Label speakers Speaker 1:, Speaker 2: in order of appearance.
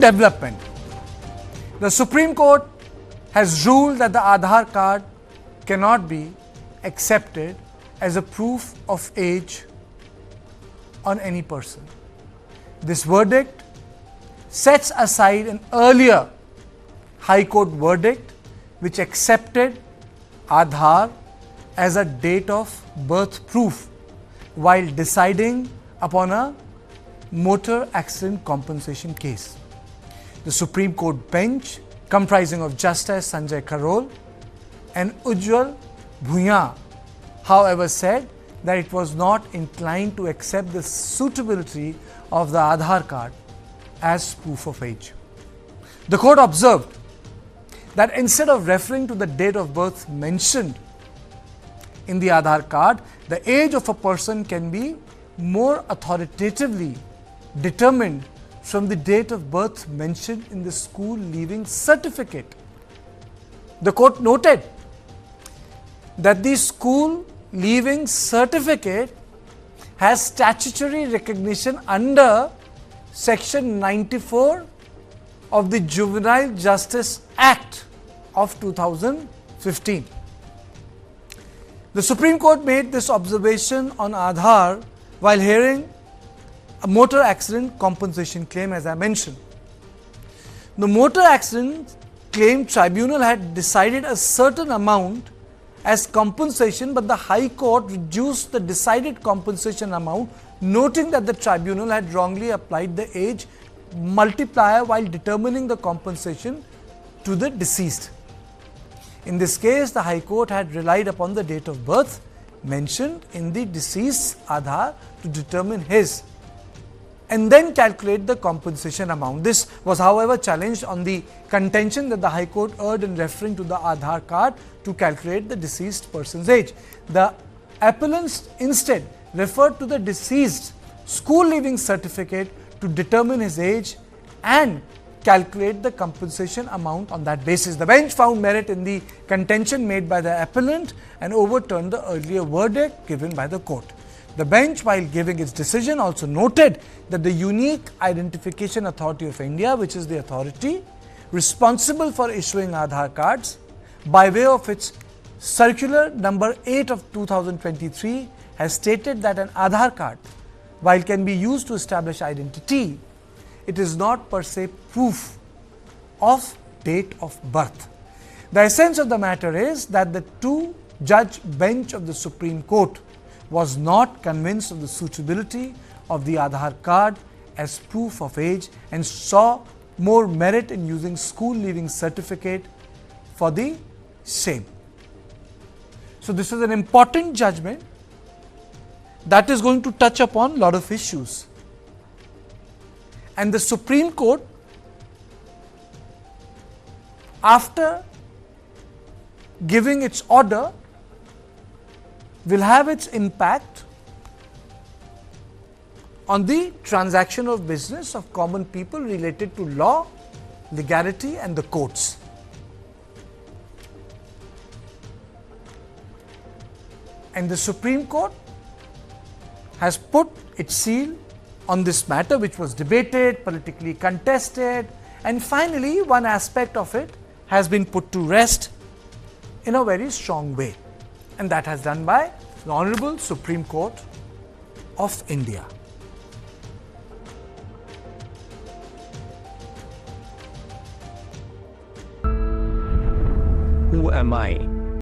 Speaker 1: development. The Supreme Court has ruled that the Aadhaar card cannot be accepted as a proof of age on any person. This verdict sets aside an earlier High Court verdict which accepted Aadhaar as a date of birth proof while deciding upon a motor accident compensation case. The Supreme Court bench, comprising of Justice Sanjay Karol and Ujjal, Bhuyan, however, said that it was not inclined to accept the suitability of the Aadhaar card as proof of age. The court observed that instead of referring to the date of birth mentioned in the Aadhaar card, the age of a person can be more authoritatively determined from the date of birth mentioned in the school leaving certificate. The court noted that the school leaving certificate has statutory recognition under Section 94 of the Juvenile Justice Act of 2015. The Supreme Court made this observation on Aadhaar while hearing a motor accident compensation claim, as I mentioned. The motor accident claim tribunal had decided a certain amount as compensation, but the High Court reduced the decided compensation amount, noting that the tribunal had wrongly applied the age multiplier while determining the compensation to the deceased. In this case, the High Court had relied upon the date of birth mentioned in the deceased's Aadhaar to determine his and then calculate the compensation amount. This was, however, challenged on the contention that the High Court erred in referring to the Aadhaar card to calculate the deceased person's age. The appellants instead referred to the deceased school leaving certificate to determine his age and calculate the compensation amount on that basis. The bench found merit in the contention made by the appellant and overturned the earlier verdict given by the court. The bench, while giving its decision, also noted that the Unique Identification Authority of India, which is the authority responsible for issuing Aadhaar cards, by way of its circular number 8 of 2023, has stated that an Aadhaar card, while can be used to establish identity, it is not per se proof of date of birth. The essence of the matter is that the two-judge bench of the Supreme Court was not convinced of the suitability of the Aadhaar card as proof of age and saw more merit in using school leaving certificate for the same. So this is an important judgment that is going to touch upon a lot of issues. And the Supreme Court, after giving its order, will have its impact on the transaction of business of common people related to law, legality and the courts. And the Supreme Court has put its seal on this matter, which was debated, politically contested, and finally one aspect of it has been put to rest in a very strong way. And that has done by the Honorable Supreme Court of India.
Speaker 2: Who am I?